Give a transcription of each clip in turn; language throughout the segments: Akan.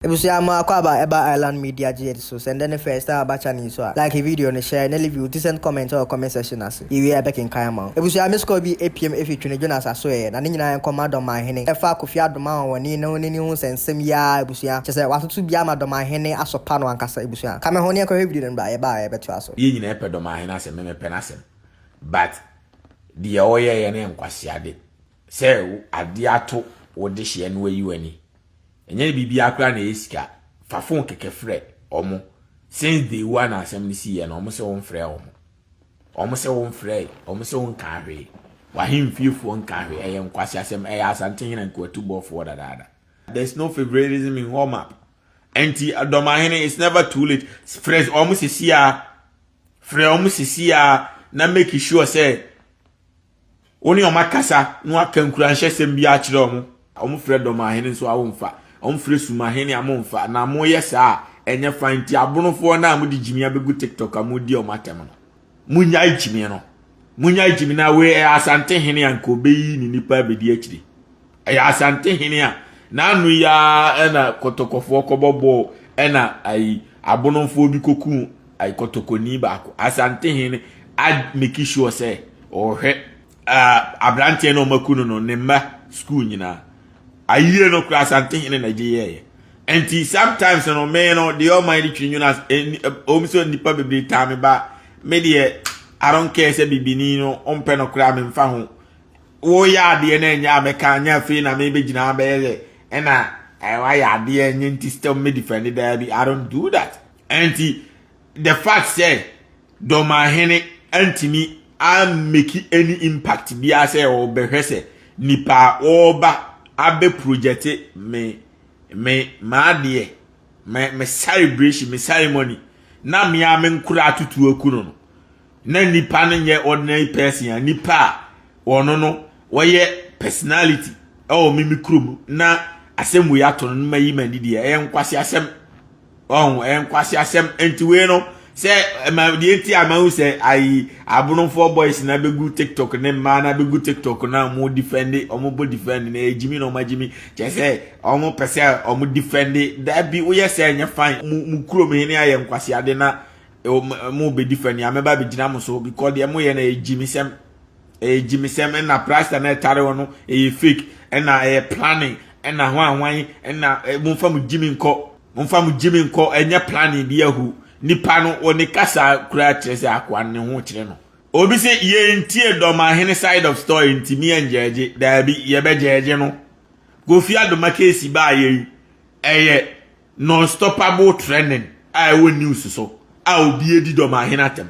Ebusia ma kwaba eba Island Media GH so send any first time about channel so like a video and share and leave you decent comment or comment section as you we back in Kayama. Ebusia miss ko bi 8 pm if you Jonas aso e na nyina command on my hene. Efa Kofi Adoma woni na woni hu sensem ya ebusia chese watoto bia ma doma hene asopa no ankasa ebusia. Kame ho ne ko video nba e ba e beto aso. Ye nyina epe doma hene asem me pe na asem. But the oye ye ne nkwase ade. Se ade ato wo de hye no ayi wani. Enye bibi akra na esika fafon keke frɛ omo since day one asem ni si ye na omo se won frɛ omo se won frɛ omo se won kahwe wa himfiefo nkahwe eye nkwase asem eye asante hena nkwatu bɔ for dada. There's no favoritism in warm up. Enti adoma hene is never too late. Frɛ omo sisi a na make sure say oni o makasa no akankura nhye sem bi a kyerɛ omo frɛ doma hene so awomfa Omfresu mahene amomfa na mo yesa enye fanti abonofo na amudi jimi abegu TikTok amudi o matem no munya jimi no munya jimi na we asante hene anko beyi ni nipa bedi akiri asante hene a na anu ya na kotokofo kobobo na ai abonofo bi koku ai kotokoni baako asante hene ad make sure say ohwe abrante no makuno no ne ma school nyina aye no kura asante hene na je enti sometimes no me no the almighty Jonas omiso nipa bebre time ba me de I don't care say bibini no ompe no kura me mfa ho wo ya de na nya ameka anya fe na me begina ba ye na wa ya de anya nti still me defend there be I don't do that enti the fact say do ma hene antimi am make any impact bia say o behwese nipa oba abe project me maade me celebration me ceremony na me nkura atutu akuno no na nipa no nye ordinary person nipa ono no woye personality o me mikrom na asem we ato no mayi mandi de nkwase asem nkwase asem enti we no se ma de enti amahu se ai abonofo boys na begu TikTok ne ma na begu TikTok na mo defend omo bo defend na ejimi no majimi che se omo pese omo defend da bi wo ye se nya fine mu kuro me ne aye nkwase ade na mo be defend ya me ba be gina mo so because de mo ye na ejimi sem na price na tare wono e fake na e planning na hwan na mo fa mu jimi nko enya planning bi ahu nipa no oni kasa kura kyerese akwa ne ho kyere no obi se ye ntie doma hene side of story ntimi enjeje da bi ye bejeje no Kofi Adoma case ba ye eye non stoppable trending I will news so a obi edi doma hene atem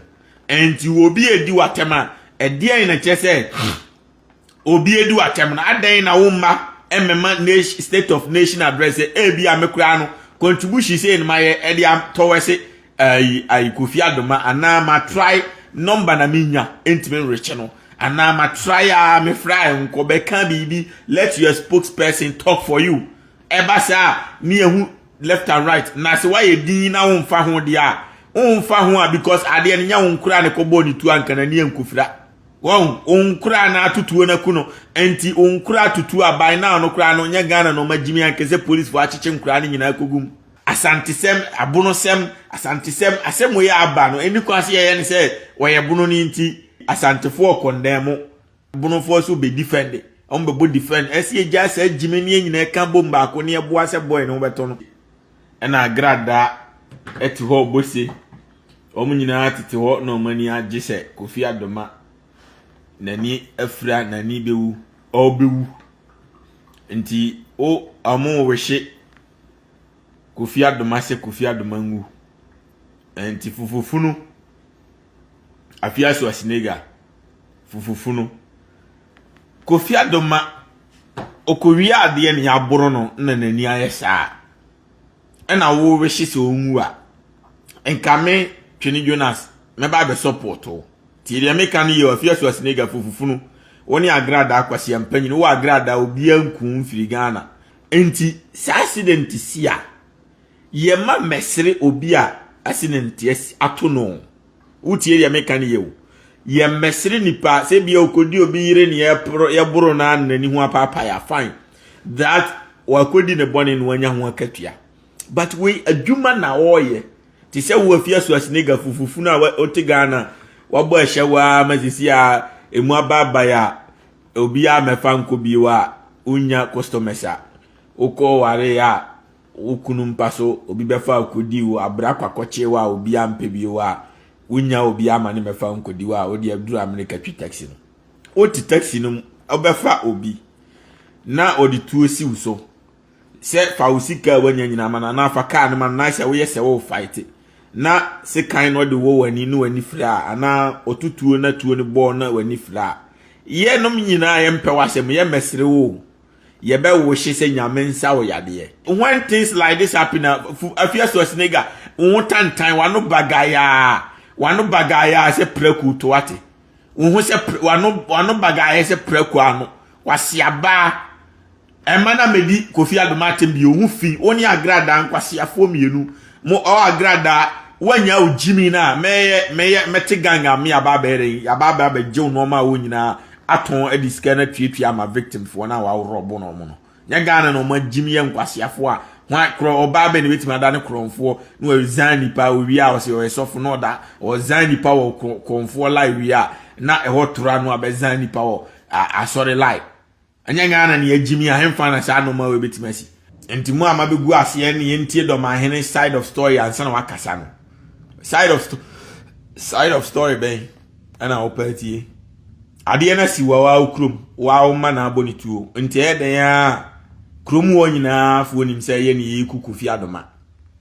enti obi edi watem a ede na kyerese obi edi watem na adan na wo mma emema state of nation address e bi amekura no contribution say in my ede am towese ai Kofi Adoma ana ma try number na minya entime reche no ana ma try a me fry nko be kan bibi let your spokesperson talk for you eba sa ni ehu left and right na se why din na wonfa ho dia wonfa ho because ade ne nya wonkura ne kobo ni tu anka na ni enkufira wonkura na atutuo na kuno enti wonkura tutu aban na no kura no nya Ghana no majimi ankese police fo achiche nkura ni nyina kogum asantisem abonosem asantisem asem we aba no eni kwase ye ne se we bono ni nti asantefo condemn bonofo so be defend on be defend esi eja se jimeni enyina ka bomba ko ne ebo ase boy no beto no na agrada eti ho bose nyina tete ho no mani age se Kofi Adoma nani afra nani bewu obewu nti o amo wehye Kofi Adoma se Kofi Adoma ngu enti fufufunu afia so asinega fufufunu Kofi Adoma okowia ade ne aboro no na nani ayesa na wo wehye se onwu a enkame twene Jonas me ba be support o ti de meka no ye afia so asinega fufufunu woni agrada akwase ampanyi wo agrada obi anku mfiri Ghana enti sa accident sia ye ma mesre obi a accident yes atono utie ye meka ne ye mesre nipa se bia okodi obi yire ne ye boro na nani ho apapa ya fine that wakodi ne bone no anya ho akatua but we adwuma na oye ti se wo afia so asiniga fufufu na ote Ghana wabo ehye wa mazisi a emu ababa ya obi a mefa nko bi wa unya customers a uko ware ya ukunu mpaso obi befa akodi wo abra kwakoche wa obi ampe bi wa unya obi ama ne mefa nkodi wa odi abduru America twi taxi no oti taxi no obefa obi na odi tuosi uso se fa usika wanya nyina mana na fa car no man na se wo yese wo fight na se kan no de wo wani no wani fra ana otutuo na tuo ne bo na wani fra ye nom nyina ye mpe wasem ye mesre wo ye be wo hye se nyame nsa wo yade when things like this happen afia so snega wo tantan wano bagaya se preku to ate wo se wano bagaya se preku ano wasiaba emana medi Kofi Adomatem bi ohun fi oni agrada nkwasiafo mienu mo o agrada wanya ojimi na mete ganga me ababere ababa be je no ma wonyina aton ediska na tuatua ma victim fo na wa robo no mo no nya Ghana no ma jimi ye nkwasiafo a wa kro obabe ne betima da ne kronfo no ezan nipa owi a o se o esofo no da o zan nipa wo kronfo lai wi a na ehotura no abezan nipa wo asori lai anya Ghana ne ajimi a hemfa na sa no ma we betima si enti mu amabegu ase ne yentie do ma hene side of story ansa na wakasa no side of story ben ana opati ade na si wa ukrum wa ma na abonituo enti eden ya krum wo nyina fo nim se ye ne yiku Kofi Adoma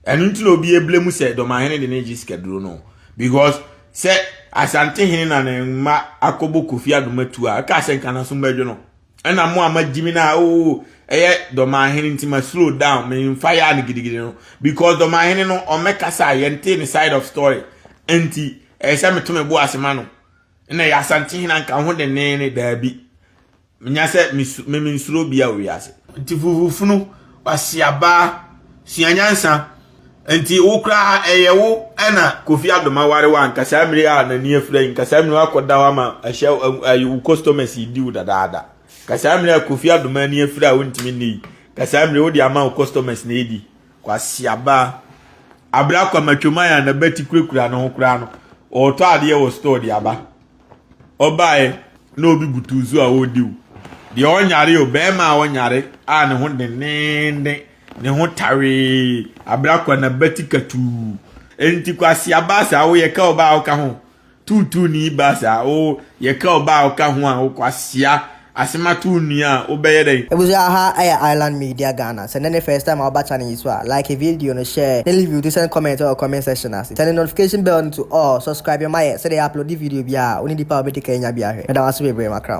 enu ntino obi eblemu se do ma hene de ne jiskaduro no because se asante hene na ne ma akobo Kofi Adoma tu a ka se nka na so mbadwo no ena mo amagimi na eye do ma hene ntima slow down me fire ne gidigidi no because do ma hene no o mekasa yente ne side of story enti ese metome bo asema no na ya asante hene nka ho de ne daabi nya se me nsuro bia wi ase enti fufufu no wasiaba sianyansa enti ukra eyewo ena Kofi Adoma ware wa nkasa mire a na ni afra nkasa mire akoda wa ma ahia customers diu dada kasamre Kofi Adoma ni afira wontimi ni kasamre wo di ama customers na edi kwasiaba abra kwa matwoma ya na beti kurekura no hokura no oto ade wo store di aba obae na obi butuzu a odiu di onyare obema onyare a ne ho denende ne ho tare abra kwa na beti katu enti kwasiaba sa wo ye ka oba o ka ho tutu ni ba sa o ye ka oba o ka ho a o kwasia asematu nia obeyede ebusia ha Island Media Ghana send any first time our channel is like a video no share then leave you send comment or comment section as turn the notification bell on to all subscribe your my say they upload the video bia only the power be take nya bia he and I was be makram